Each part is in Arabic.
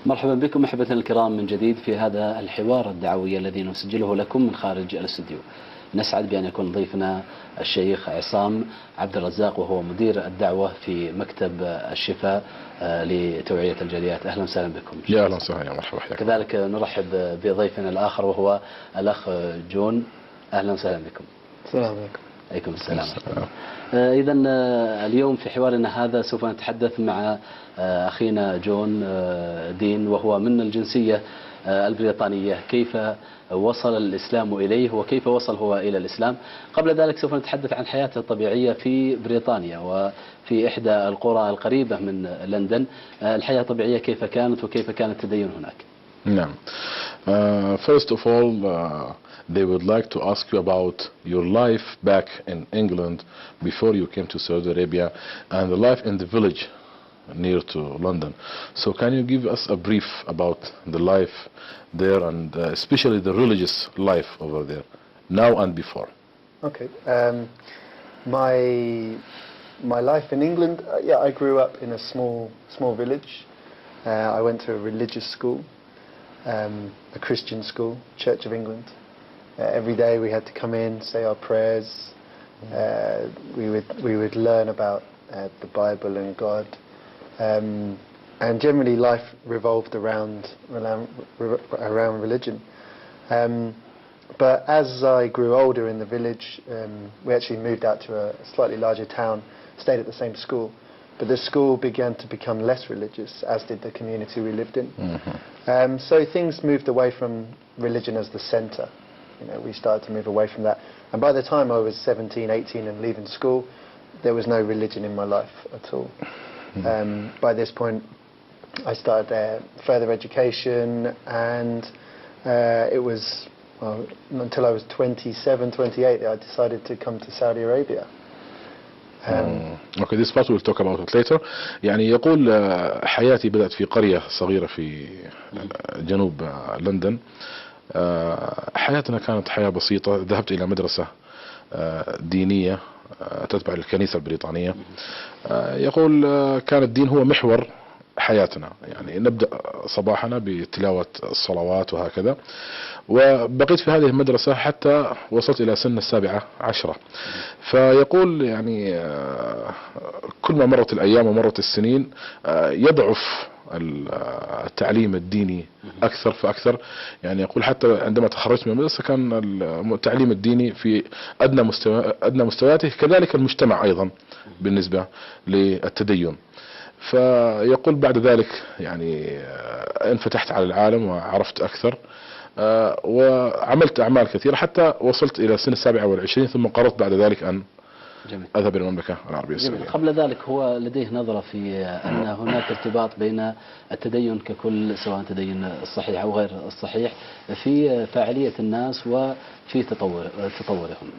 مرحبا بكم أحبتنا الكرام من جديد في هذا الحوار الدعوي الذي نسجله لكم من خارج الاستوديو. نسعد بأن يكون ضيفنا الشيخ عصام عبد الرزاق، وهو مدير الدعوة في مكتب الشفاء لتوعية الجاليات. أهلا وسهلا بكم. يا أهلا وسهلا، يا مرحبا. كذلك نرحب بضيفنا الآخر وهو الأخ جون. أهلا وسهلا بكم. السلام عليكم. عليكم السلام. إذا اليوم في حوارنا هذا سوف نتحدث مع أخينا جون دين، وهو من الجنسية البريطانية، كيف وصل الإسلام إليه وكيف وصل هو إلى الإسلام. قبل ذلك سوف نتحدث عن حياته الطبيعية في بريطانيا وفي إحدى القرى القريبة من لندن. الحياة الطبيعية كيف كانت وكيف كان التدين هناك؟ نعم. First of all, they would like to ask you about your life back in England before you came to Saudi Arabia and the life in the village near to London. So can you give us a brief about the life there and especially the religious life over there, now and before? Okay. My life in England, I grew up in a small village. I went to a religious school, a Christian school, Church of England. Every day we had to come in, say our prayers. We would learn about the Bible and God. And generally life revolved around religion. But as I grew older in the village, we actually moved out to a slightly larger town, stayed at the same school. But the school began to become less religious, as did the community we lived in. Mm-hmm. So things moved away from religion as the centre. You know, we started to move away from that. And by the time I was 17, 18 and leaving school, there was no religion in my life at all. By this point, I started further education, and it was until I was 27, 28 that I decided to come to Saudi Arabia. Okay, this part we'll talk about it later. يعني يقول حياتي بدأت في قرية صغيرة في جنوب لندن. حياتنا كانت حياة بسيطة. ذهبت إلى مدرسة دينية تتبع الكنيسة البريطانية. يقول كان الدين هو محور حياتنا، يعني نبدأ صباحنا بتلاوة الصلوات وهكذا، وبقيت في هذه المدرسة حتى وصلت إلى سن 17. فيقول يعني كل ما مرت الأيام ومرت السنين يضعف التعليم الديني أكثر فأكثر. يعني يقول حتى عندما تخرجت من المدرسة كان التعليم الديني في أدنى مستوياته، كذلك المجتمع أيضا بالنسبة للتدين. فيقول بعد ذلك يعني انفتحت على العالم وعرفت أكثر، وعملت أعمال كثيرة حتى وصلت إلى سن 27، ثم قررت بعد ذلك أن أذهب إلى المملكة العربية السعودية. قبل ذلك هو لديه نظرة في أن هناك ارتباط بين التدين ككل، سواء تدين الصحيح أو غير الصحيح، في فاعلية الناس وفي تطورهم.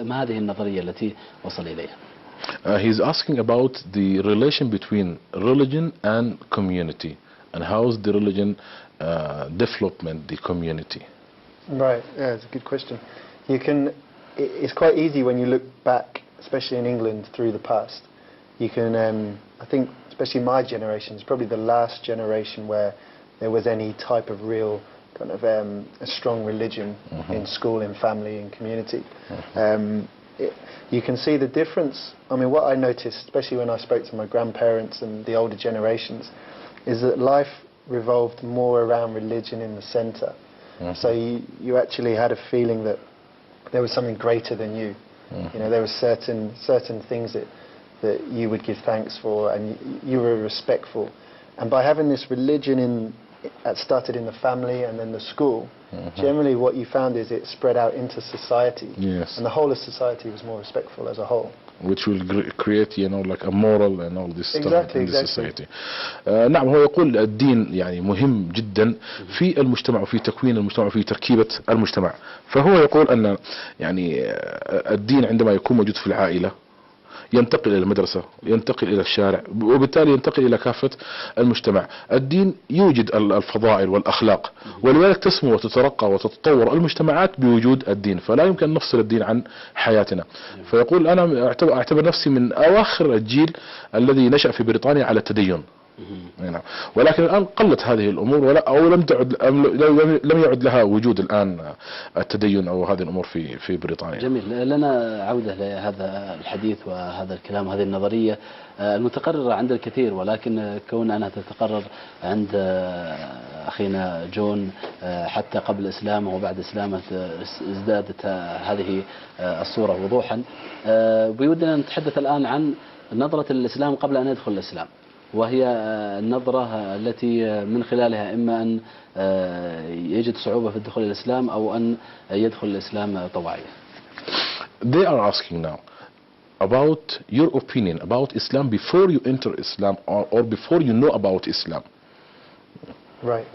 ما هذه النظرية التي وصل إليها؟ He's asking about the relation between religion and community, and how is the religion development the community? Right, yeah, it's a good question. It's quite easy when you look back, especially in England, through the past. You can, I think, especially my generation, it's probably the last generation where there was any type of real kind of a strong religion in school, in family, in community. You can see the difference. I mean, what I noticed, especially when I spoke to my grandparents and the older generations, is that life revolved more around religion in the centre. So you actually had a feeling that there was something greater than you. You know, there were certain things that you would give thanks for, and you were respectful. And by having this religion that started in the family and then the school, generally what you found is it spread out into society. Yes. And the whole of society was more respectful as a whole. Which will create, you know, like a moral and all this stuff in the society. نعم، هو يقول الدين يعني مهم جدا في المجتمع وفي تكوين المجتمع وفي تركيبة المجتمع. فهو يقول أن يعني الدين عندما يكون موجود في العائلة ينتقل إلى المدرسة، ينتقل إلى الشارع، وبالتالي ينتقل إلى كافة المجتمع. الدين يوجد الفضائل والأخلاق، ولذلك تسمو وتترقى وتتطور المجتمعات بوجود الدين، فلا يمكن أن نفصل الدين عن حياتنا. فيقول أنا أعتبر نفسي من أواخر الجيل الذي نشأ في بريطانيا على التدين. نعم. ولكن الآن قلت هذه الأمور أو لم يعد لها وجود الآن التدين أو هذه الأمور في بريطانيا. جميل. لنا عودة لهذا الحديث وهذا الكلام وهذه النظرية المتقررة عند الكثير، ولكن كون أنها تتقرر عند أخينا جون حتى قبل إسلامه وبعد إسلامه ازدادت هذه الصورة وضوحا. بودنا نتحدث الآن عن نظرة الإسلام قبل أن يدخل الإسلام، وهي النظرة التي من خلالها إما أن يجد صعوبة في الدخول الإسلام أو أن يدخل الإسلام طوعية. They are asking now about your opinion about Islam before you enter Islam or before you know about Islam. Right.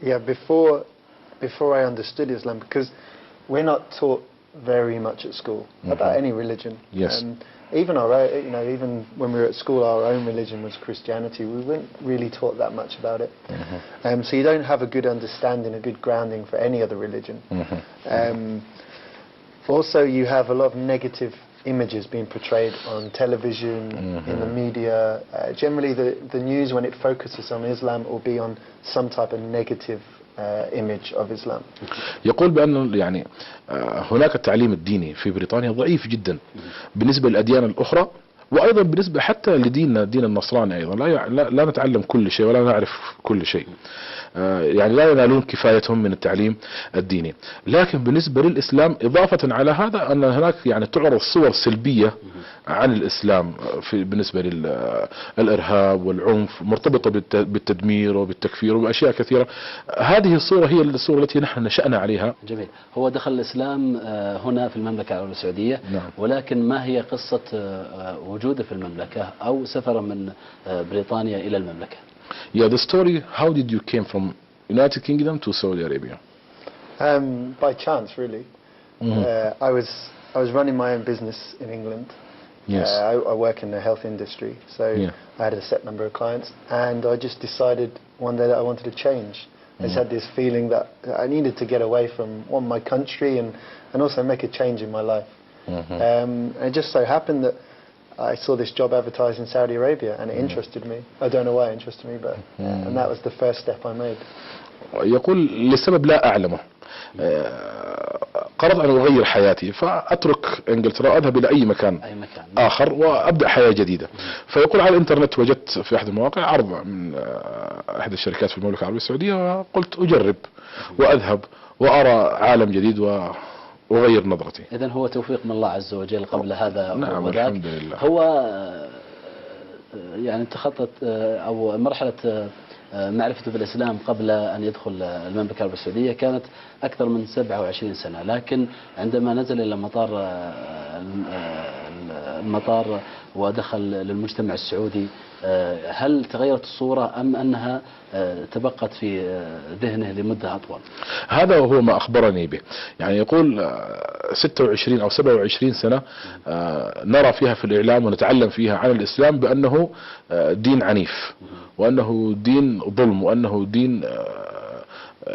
Yeah. Before I understood Islam, because we're not taught very much at school about any religion. Yes. Even our own, even when we were at school, our own religion was Christianity. We weren't really taught that much about it. So you don't have a good understanding, a good grounding for any other religion. Also, you have a lot of negative images being portrayed on television, in the media. Generally, the news, when it focuses on Islam, will be on some type of negative image of Islam. يقول بأن يعني هناك التعليم الديني في بريطانيا ضعيف جدا بالنسبة للأديان الأخرى، وأيضا بالنسبة حتى لديننا الدين النصراني أيضا لا نتعلم كل شيء ولا نعرف كل شيء، يعني لا ينالون كفايتهم من التعليم الديني. لكن بالنسبة للإسلام إضافة على هذا أن هناك يعني تعرض صور سلبية عن الإسلام بالنسبة للإرهاب والعنف مرتبطة بالتدمير وبالتكفير وبأشياء كثيرة. هذه الصورة هي الصورة التي نحن نشأنا عليها. جميل. هو دخل الإسلام هنا في المملكة العربية السعودية. نعم. ولكن ما هي قصة وجوده في المملكة أو سفره من بريطانيا إلى المملكة؟ Yeah, the story. How did you came from United Kingdom to Saudi Arabia? By chance, really. I was running my own business in England. Yes. I work in the health industry, so I had a set number of clients, and I just decided one day that I wanted to change. I just had this feeling that I needed to get away from my country and also make a change in my life. It just so happened that I saw this job advertised in Saudi Arabia and it interested me. I don't know why it interested me, but and that was the first step I made. يقول لسبب لا أعلمه قررت أن أغير حياتي فأترك إنجلترا وأذهب إلى أي مكان آخر وأبدأ حياة جديدة. فيقول على الإنترنت وجدت في أحد المواقع عرض من أحد الشركات في المملكة العربية السعودية، وقلت أجرب وأذهب وأرى عالم جديد وغير نظرتي. إذن هو توفيق من الله عز وجل قبل هذا. نعم وذاك. الحمد لله. هو يعني تخطط أو مرحلة معرفته بالإسلام قبل أن يدخل المملكة العربية السعودية كانت أكثر من 27 سنة، لكن عندما نزل إلى المطار ودخل للمجتمع السعودي هل تغيرت الصورة أم أنها تبقت في ذهنه لمدة أطول؟ هذا هو ما أخبرني به. يعني يقول 26 أو 27 سنة نرى فيها في الإعلام ونتعلم فيها عن الإسلام بأنه دين عنيف وأنه دين ظلم وأنه دين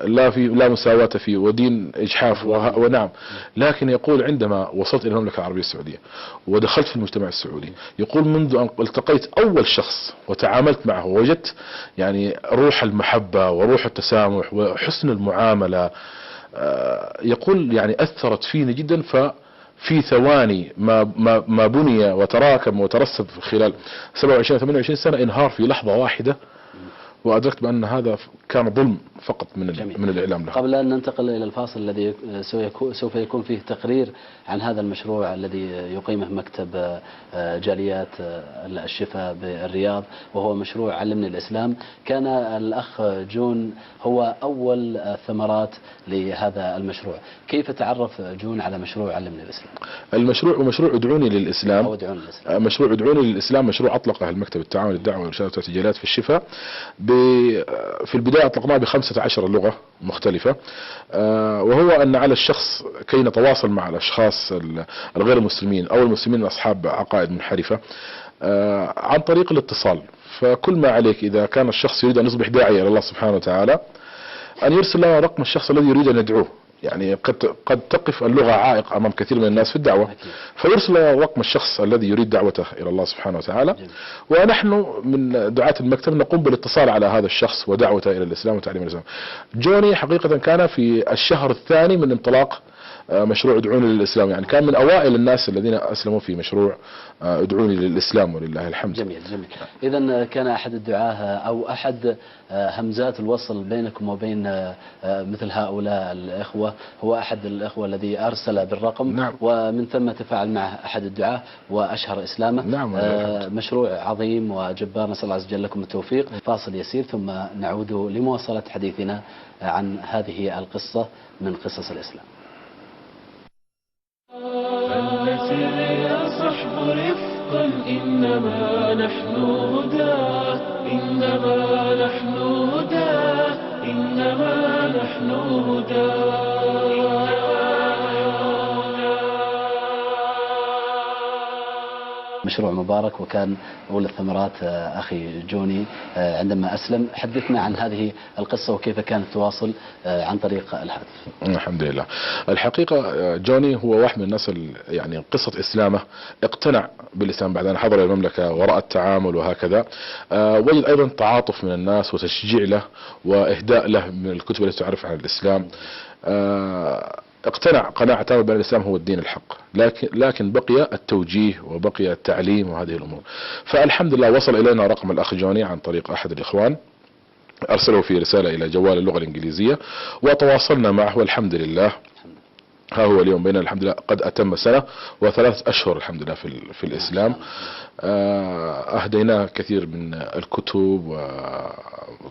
لا مساواة فيه ودين إجحاف ونعم. لكن يقول عندما وصلت إلى المملكة العربية السعودية ودخلت في المجتمع السعودي، يقول منذ أن التقيت أول شخص وتعاملت معه وجدت يعني روح المحبة وروح التسامح وحسن المعاملة. يقول يعني أثرت فيني جدا، ففي ثواني ما بني وتراكم وترسب خلال 27 28 سنة انهار في لحظة واحدة، وأدركت بأن هذا كان ظلم فقط من الإعلام له. قبل أن ننتقل إلى الفاصل الذي سوف يكون فيه تقرير عن هذا المشروع الذي يقيمه مكتب جاليات الشفاء بالرياض وهو مشروع علمني الإسلام، كان الأخ جون هو أول الثمرات لهذا المشروع. كيف تعرف جون على مشروع علمني الإسلام؟ المشروع مشروع ادعوني للإسلام. مشروع ادعوني للإسلام مشروع أطلقه المكتب التعاون للدعوة وإرشاد الجاليات في الشفاء. في البداية أطلقناه ب15 لغة مختلفة، وهو أن على الشخص كي نتواصل مع الأشخاص الغير المسلمين أو المسلمين أصحاب عقائد منحرفة عن طريق الاتصال. فكل ما عليك إذا كان الشخص يريد أن يصبح داعية إلى الله سبحانه وتعالى أن يرسل لنا رقم الشخص الذي يريد أن يدعوه، يعني قد تقف اللغة عائق أمام كثير من الناس في الدعوة، فيرسل رقم الشخص الذي يريد دعوته إلى الله سبحانه وتعالى، ونحن من دعاة المكتب نقوم بالاتصال على هذا الشخص ودعوته إلى الإسلام وتعليم الإسلام. جوني حقيقة كان في الشهر الثاني من انطلاق مشروع ادعوني للإسلام، يعني كان من أوائل الناس الذين أسلموا في مشروع ادعوني للإسلام ولله الحمد. جميل جميل. إذا كان أحد الدعاة أو أحد همزات الوصل بينكم وبين مثل هؤلاء الإخوة هو أحد الإخوة الذي أرسل بالرقم. نعم. ومن ثم تفاعل معه أحد الدعاة وأشهر إسلامه. نعم. مشروع عظيم وجبار، نسأل الله عز وجل لكم التوفيق. فاصل يسير ثم نعود لمواصلة حديثنا عن هذه القصة من قصص الإسلام. فلنسر يا صحب رفقا إنما نحن هدى، إنما نحن هدى، إنما نحن هدى. مشروع مبارك وكان أول الثمرات أخي جوني عندما أسلم. حدثنا عن هذه القصة وكيف كانت تواصل عن طريق الهاتف. الحمد لله. الحقيقة جوني هو واحد من الناس يعني قصة إسلامه اقتنع بالإسلام بعد أن حضر المملكة ورأى التعامل وهكذا. وجد أيضا تعاطف من الناس وتشجيع له وإهداء له من الكتب التي تعرف عن الإسلام. اقتنع قناعة تامة بأن الإسلام هو الدين الحق، لكن بقي التوجيه وبقي التعليم وهذه الأمور. فالحمد لله وصل إلينا رقم الأخ جوني عن طريق أحد الإخوان، أرسله في رسالة إلى جوال اللغة الإنجليزية وتواصلنا معه، والحمد لله ها هو اليوم بيننا الحمد لله قد أتم سنة و3 أشهر الحمد لله في الإسلام. أهديناه كثير من الكتب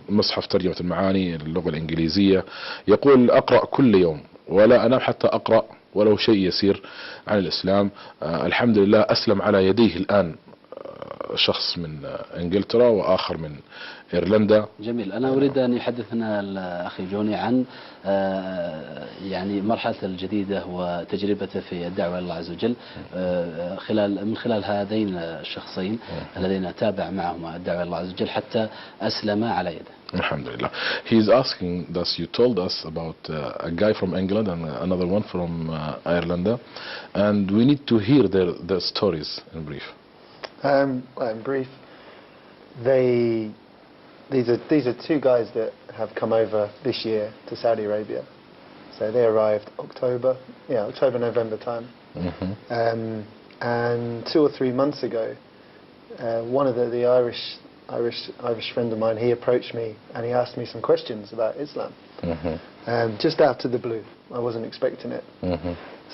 ومصحف ترجمة المعاني للغة الإنجليزية. يقول أقرأ كل يوم ولا أنام حتى أقرأ ولو شيء يسير عن الإسلام. الحمد لله أسلم على يديه الآن شخص من إنجلترا وآخر من إيرلندا. جميل. أنا أريد أن يحدثنا الأخي جوني عن يعني مرحلته الجديدة وتجربته في الدعوة إلى الله عز وجل من خلال هذين الشخصين الذين تابع معهما الدعوة إلى الله عز وجل حتى أسلم على يده. Alhamdulillah. He's asking that you told us about a guy from England and another one from Ireland, and we need to hear their stories in brief. In brief, these are 2 guys that have come over this year to Saudi Arabia. So they arrived October, November time. And 2 or 3 months ago, one of the Irish friend of mine, he approached me and he asked me some questions about Islam. Just out of the blue. I wasn't expecting it.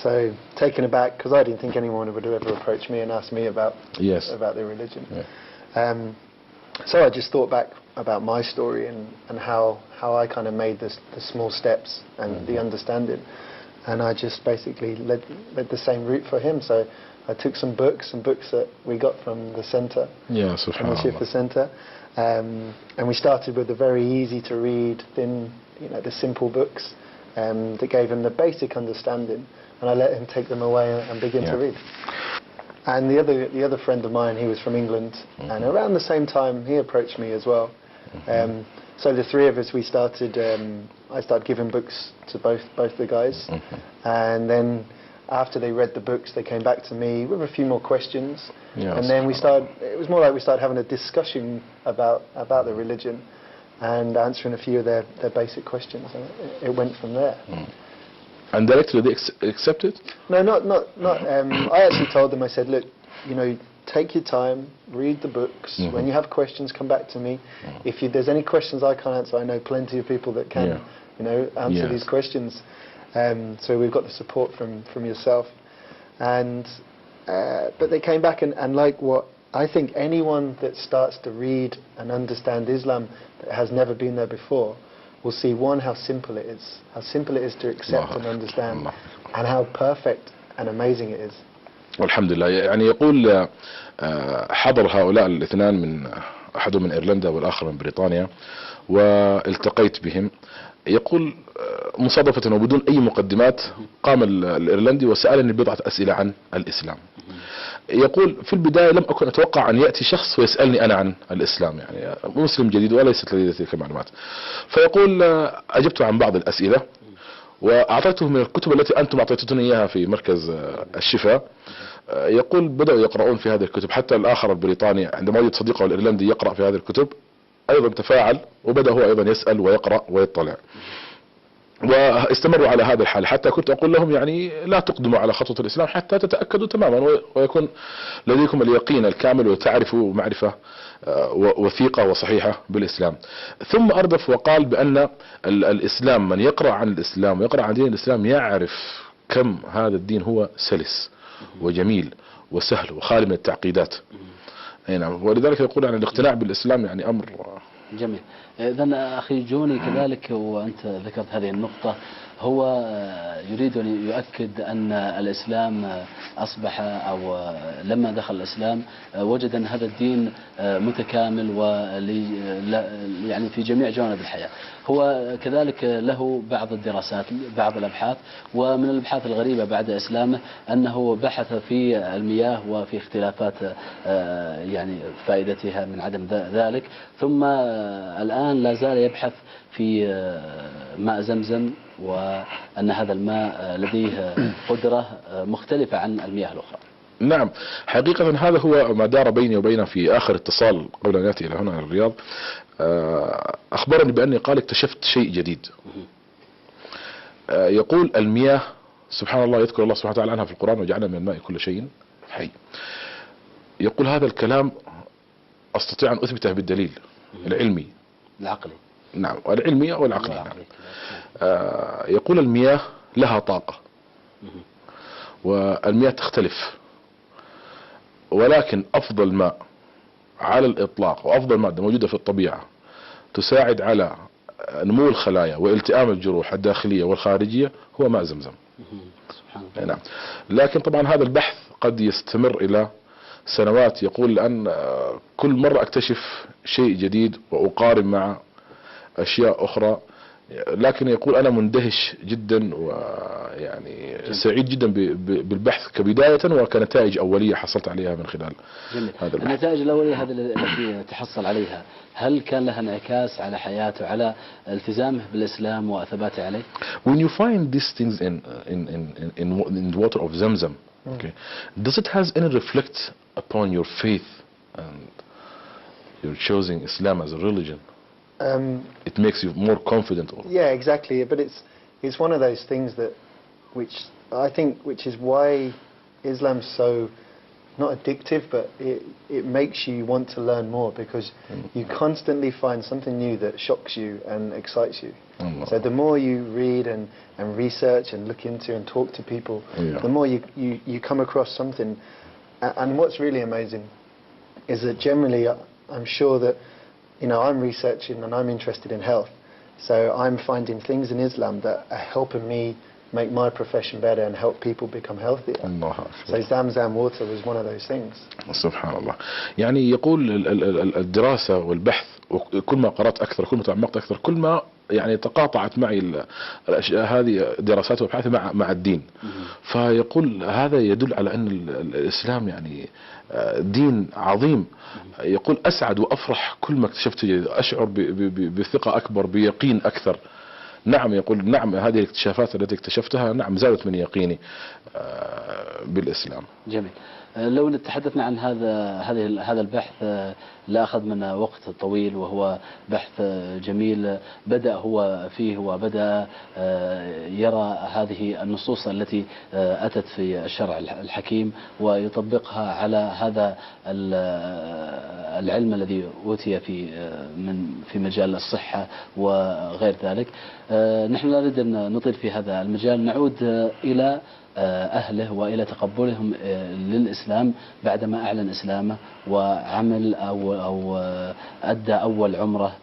So taken aback, because I didn't think anyone would ever approach me and ask me about their religion. So I just thought back about my story and how I kind of made the small steps and the understanding, and I just basically led the same route for him. So I took some books that we got from the centre, from the Shifa Centre, and we started with the very easy to read, the simple books that gave him the basic understanding, and I let him take them away and begin to read. And the other friend of mine, he was from England, and around the same time he approached me as well. So the 3 of us, we started. I started giving books to both the guys, and then after they read the books, they came back to me with a few more questions, and then we started. It was more like we started having a discussion about the religion, and answering a few of their basic questions, and it went from there. And directly they accepted? No, not. I actually told them. I said, look, take your time, read the books. When you have questions, come back to me. If there's any questions I can't answer, I know plenty of people that can, answer these questions. So we've got the support from yourself. And but they came back and like what I think anyone that starts to read and understand Islam that has never been there before will see, one, how simple it is to accept and understand, and how perfect and amazing it is. والحمد لله. يعني يقول حضر هؤلاء الاثنان من أحدهم من إيرلندا والآخر من بريطانيا والتقيت بهم. يقول مصادفة وبدون أي مقدمات قام الإيرلندي وسألني بضعة أسئلة عن الإسلام. يقول في البداية لم أكن أتوقع أن يأتي شخص ويسألني أنا عن الإسلام، يعني مسلم جديد وليست لدي تلك المعلومات. فيقول أجبت عن بعض الأسئلة وأعطيته من الكتب التي أنتم أعطيتوني إياها في مركز الشفاء. يقول بدأوا يقرؤون في هذه الكتب، حتى الآخر البريطاني عندما وجد صديقه الإيرلندي يقرأ في هذه الكتب أيضا تفاعل، وبدأ هو أيضا يسأل ويقرأ ويطلع، واستمروا على هذا الحال. حتى كنت أقول لهم يعني لا تقدموا على خطوة الإسلام حتى تتأكدوا تماما ويكون لديكم اليقين الكامل وتعرفوا معرفة وثيقة وصحيحة بالإسلام. ثم أردف وقال بأن الإسلام، من يقرأ عن الإسلام ويقرأ عن دين الإسلام يعرف كم هذا الدين هو سلس وجميل وسهل وخالي من التعقيدات. نعم، ولذلك يقول عن الاقتناع بالإسلام يعني أمر جميل. إذن أخي جوني كذلك، وأنت ذكرت هذه النقطة، هو يريد أن يؤكد أن الإسلام أصبح، أو لما دخل الإسلام وجد أن هذا الدين متكامل يعني في جميع جوانب الحياة. هو كذلك له بعض الدراسات، بعض الأبحاث، ومن الأبحاث الغريبة بعد إسلامه أنه بحث في المياه وفي اختلافات يعني فائدتها من عدم ذلك، ثم الآن لا زال يبحث في ماء زمزم، وأن هذا الماء لديه قدرة مختلفة عن المياه الأخرى. نعم، حقيقة هذا هو ما دار بيني وبينه في آخر اتصال قبل أن يأتي إلى هنا الرياض. أخبرني بأني قال اكتشفت شيء جديد. يقول المياه سبحان الله، يذكر الله سبحانه وتعالى عنها في القرآن وجعلنا من الماء كل شيء حي. يقول هذا الكلام أستطيع أن أثبته بالدليل العلمي العقلي. نعم، العلمي أو العقلي. نعم. يقول المياه لها طاقة، والمياه تختلف، ولكن أفضل ماء على الإطلاق وأفضل مادة موجودة في الطبيعة تساعد على نمو الخلايا والتئام الجروح الداخلية والخارجية هو ماء زمزم. سبحان الله. نعم. لكن طبعا هذا البحث قد يستمر إلى سنوات. يقول لأن كل مرة أكتشف شيء جديد وأقارن مع أشياء أخرى، لكن يقول أنا مندهش جدا ويعني سعيد جدا بالبحث كبداية وكنتائج أولية حصلت عليها من خلال هذا البحث. النتائج الأولية هذه التي تحصل عليها، هل كان لها انعكاس على حياته، على التزامه بالإسلام وثباته عليه؟ When you find these things in the water of Zamzam, okay, does it has any reflect upon your faith and you're choosing Islam as a religion? It makes you more confident. Yeah, exactly. But it's one of those things which I think is why Islam's so not addictive, but it makes you want to learn more, because you constantly find something new that shocks you and excites you. So the more you read and research and look into and talk to people, the more you come across something. And what's really amazing is that generally I'm sure that, you know, I'm researching and I'm interested in health, so I'm finding things in Islam that are helping me make my profession better and help people become healthier. So Zamzam water was one of those things. سبحان الله. يعني يقول الدراسة والبحث، وكل ما قرأت أكثر كل ما تعمقت أكثر كل ما يعني تقاطعت معي الأشياء هذه دراسات وابحاث مع الدين. فيقول هذا يدل على أن الإسلام يعني دين عظيم. يقول أسعد وأفرح كل ما اكتشفت جديد، أشعر بثقة أكبر، بيقين أكثر. نعم، يقول نعم هذه الاكتشافات التي اكتشفتها نعم زادت من يقيني بالإسلام. جميل. لو نتحدثنا عن هذا البحث لا أخذ منا وقت طويل، وهو بحث جميل بدأ هو فيه، وبدأ يرى هذه النصوص التي أتت في الشرع الحكيم ويطبقها على هذا العلم الذي أوتي في مجال الصحة وغير ذلك. نحن لا نريد أن نطيل في هذا المجال، نعود إلى أهله وإلى تقبلهم للإسلام بعدما أعلن إسلامه وعمل أو أدى أول عمرة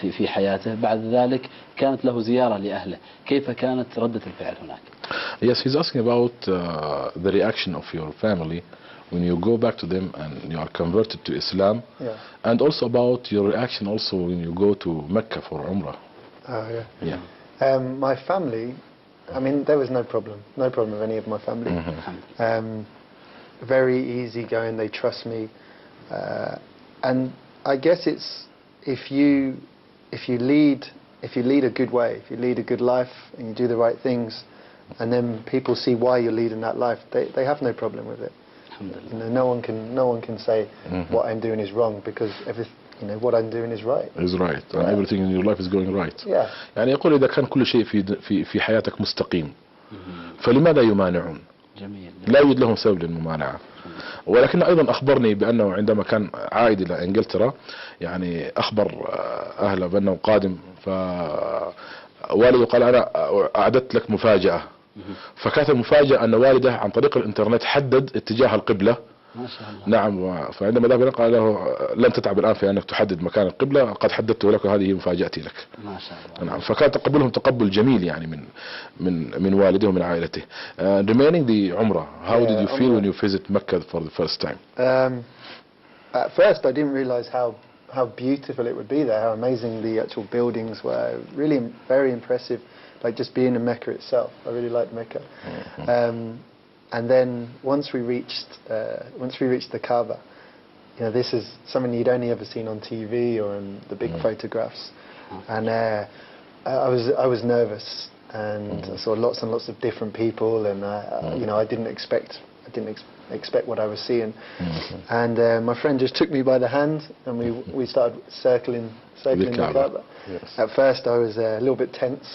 في حياته. بعد ذلك كانت له زيارة لأهله، كيف كانت ردة الفعل هناك؟ Yes, he's asking about the reaction of your family when you go back to them and you are converted to Islam, and also about your reaction also when you go to Mecca for Umrah. Oh yeah. My family, I mean, there was no problem with any of my family. Very easy going, they trust me, and I guess it's if you lead if you lead a good way, if you lead a good life and you do the right things, and then people see why you're leading that life, they have no problem with it. You know, no one can say what I'm doing is wrong, because what I'm doing is right. Is right. And everything in your life is going right. Yeah. يعني يقول إذا كان كل شيء في حياتك مستقيم فلماذا يمانعون؟ جميل. لا يوجد لهم سبب للممانعة. ولكن أيضا أخبرني بأنه عندما كان عائد إلى إنجلترا يعني أخبر أهله بأنه قادم، فوالده قال أنا أعددت لك مفاجأة. فكانت المفاجأة أن والده عن طريق الإنترنت حدد اتجاه القبلة. ما شاء الله. نعم. فعندما ذهب قال له لن تتعب الآن في أنك تحدد مكان القبلة، قد حددته لك وهذه مفاجأتي لك. ما شاء الله. نعم. فكان تقبلهم تقبل جميل يعني من والده ومن عائلته. Remaining the Umrah, how did you feel when you visit Mecca for the first time? At first I didn't realize how beautiful it would be there, how amazing the actual buildings were. Really very impressive, like just being in Mecca itself. I really liked Mecca. And then once we reached the Kaaba, you know, this is something you'd only ever seen on TV or in the big photographs, and I was nervous, and I saw lots and lots of different people, and you know, I didn't expect what I was seeing, and my friend just took me by the hand, and we started circling the Kaaba. Yes. At first I was a little bit tense.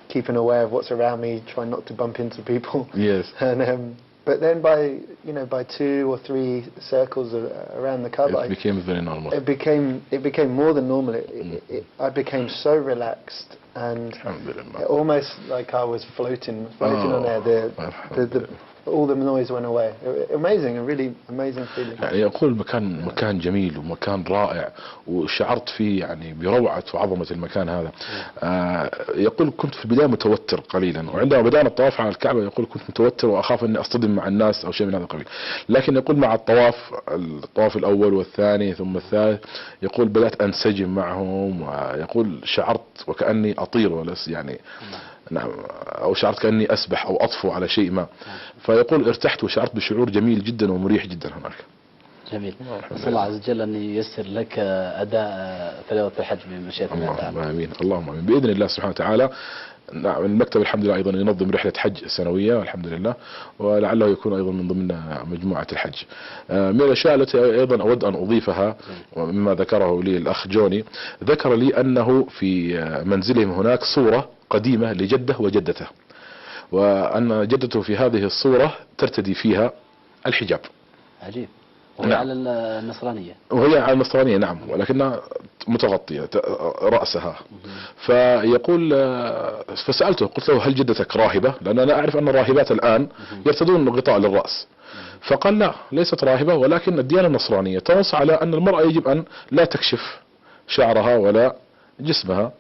Keeping aware of what's around me, trying not to bump into people. Yes. And but then by 2 or 3 circles around the Kaaba, it became very normal. It became more than normal. I became so relaxed and almost like I was floating on air. All the noise went away. Amazing, a really amazing feeling. يعني يقول مكان جميل ومكان رائع، وشعرت فيه يعني بروعة وعظمة المكان هذا. يقول كنت في البداية متوتر قليلا، وعندما بدأنا الطواف على الكعبة يقول كنت متوتر وأخاف أني أصطدم مع الناس أو شيء من هذا القبيل. لكن يقول مع الطواف الأول والثاني ثم الثالث، يقول بدأت أنسجم معهم، ويقول شعرت وكأني أطير ولس يعني نعم، أو شعرت كأني أسبح أو أطفو على شيء ما. فيقول ارتحت وشعرت بشعور جميل جدا ومريح جدا هناك. جميل. نسأل الله عز وجل أن ييسر لك أداء فريضة الحج بمشيئة الله تعالى. اللهم آمين. اللهم آمين بإذن الله سبحانه وتعالى. نعم، المكتب الحمد لله أيضا ينظم رحلة حج سنوية الحمد لله، ولعله يكون أيضا من ضمن مجموعة الحج. من الأشياء التي أيضا أود أن أضيفها مما ذكره لي الأخ جوني، ذكر لي أنه في منزلهم هناك صورة قديمة لجده وجدته، وأن جدته في هذه الصورة ترتدي فيها الحجاب. عجيب. وهي على النصرانية. وهي على النصرانية نعم، ولكنها متغطية رأسها. فيقول فسألته قلت له هل جدتك راهبة؟ لأن أنا أعرف أن الراهبات الآن يرتدون غطاء للرأس. فقال لا، ليست راهبة، ولكن الديانة النصرانية تنص على أن المرأة يجب أن لا تكشف شعرها ولا جسمها.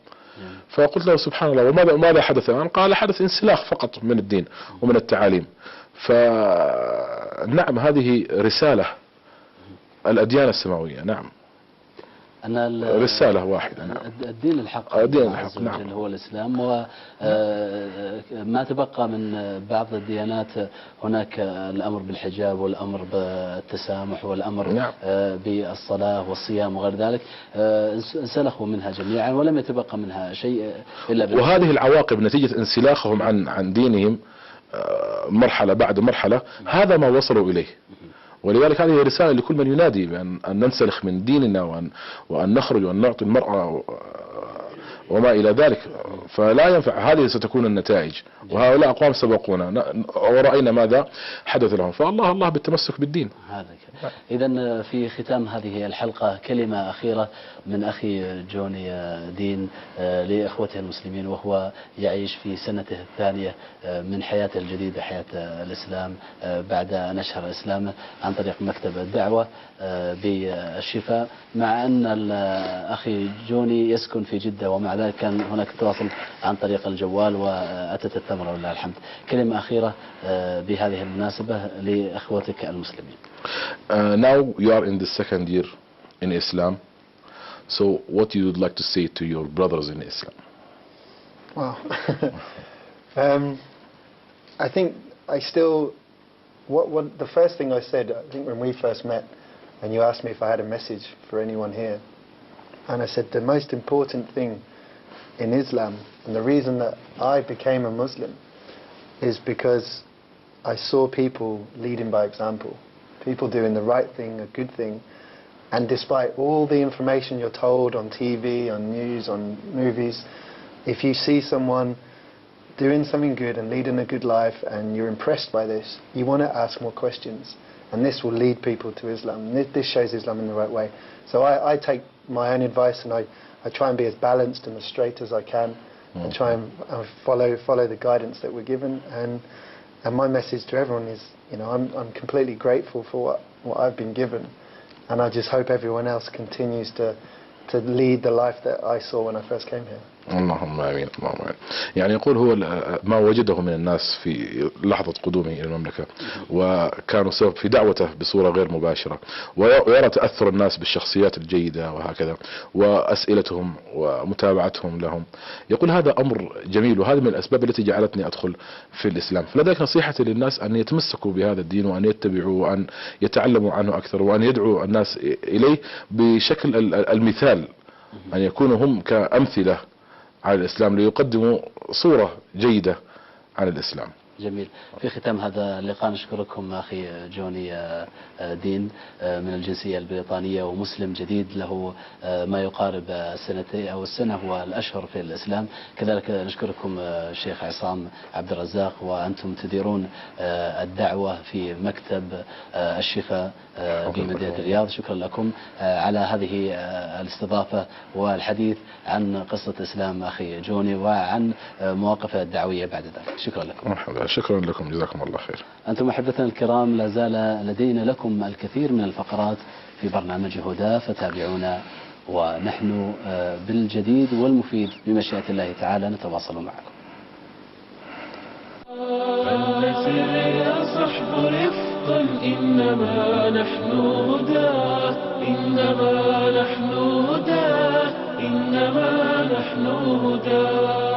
فقلت له سبحان الله، وماذا حدث الآن؟ قال حدث انسلاخ فقط من الدين ومن التعاليم. فنعم، هذه رسالة الأديان السماوية. نعم، أن رسالة واحدة. نعم. الدين الحق، الدين الحق نعم، هو الإسلام. وما تبقى من بعض الديانات هناك الأمر بالحجاب والأمر بالتسامح والأمر نعم. بالصلاة والصيام وغير ذلك، انسلخوا منها جميعا ولم يتبقى منها شيء إلا وهذه العواقب نتيجة انسلاخهم عن دينهم مرحلة بعد مرحلة، هذا ما وصلوا إليه. ولذلك هذه رسالة لكل من ينادي بأن ننسلخ من ديننا وأن نخرج وأن نعطي المرأة وما إلى ذلك. فلا ينفع، هذه ستكون النتائج، وهؤلاء أقوام سبقونا ورأينا ماذا حدث لهم. فالله بالتمسك بالدين. هذا إذا في ختام هذه الحلقة كلمة أخيرة من أخي جوني دين لإخوته المسلمين، وهو يعيش في سنته الثانية من حياته الجديدة، حياة الإسلام، بعد أن أشهر إسلامه عن طريق مكتب الدعوة بالشفاء، مع أن أخي جوني يسكن في جدة، ومع ذلك كان هناك تواصل عن طريق الجوال وأتت الثمرة ولله الحمد. كلمة أخيرة بهذه المناسبة لأخوتك المسلمين. Now you are in the second year in Islam, so what you would like to say to your brothers in Islam? Wow. I think I still, what the first thing I said, I think when we first met and you asked me if I had a message for anyone here, and I said the most important thing in Islam, and the reason that I became a Muslim is because I saw people leading by example, people doing the right thing, a good thing, and despite all the information you're told on TV, on news, on movies, if you see someone doing something good and leading a good life and you're impressed by this, you want to ask more questions, and this will lead people to Islam. This shows Islam in the right way. So I take my own advice, and I try and be as balanced and as straight as I can, and try and follow the guidance that we're given. And my message to everyone is, you know, I'm completely grateful for what I've been given, and I just hope everyone else continues to lead the life that I saw when I first came here. اللهم امين اللهم امين. يعني يقول هو ما وجده من الناس في لحظه قدومه الى المملكه، وكانوا سبب في دعوته بصوره غير مباشره، ويرى تاثر الناس بالشخصيات الجيده وهكذا، واسئلتهم ومتابعتهم لهم. يقول هذا امر جميل، وهذه من الاسباب التي جعلتني ادخل في الاسلام. فلذلك نصيحتي للناس ان يتمسكوا بهذا الدين، وان يتبعوا، وان يتعلموا عنه اكثر، وان يدعوا الناس اليه بشكل المثال، ان يكونوا هم كامثله على الإسلام، ليقدموا صورة جيدة عن الإسلام. جميل. في ختام هذا اللقاء نشكركم أخي جوني دين من الجنسية البريطانية ومسلم جديد له ما يقارب السنتين أو السنة والأشهر في الإسلام. كذلك نشكركم الشيخ عصام عبد الرزاق، وأنتم تديرون الدعوة في مكتب الشفاء بمدينة الرياض. شكرا لكم على هذه الاستضافة والحديث عن قصة الإسلام أخي جوني، وعن مواقفه الدعوية بعد ذلك. شكرا لكم. مرحبا، شكرا لكم، جزاكم الله خير. أنتم أحبتنا الكرام، لا زال لدينا لكم الكثير من الفقرات في برنامج هدى، فتابعونا، ونحن بالجديد والمفيد بمشيئة الله تعالى نتواصل معكم. فلنسر يا صحب رفقا، إنما نحن هدى، إنما نحن هدى، إنما نحن هدى.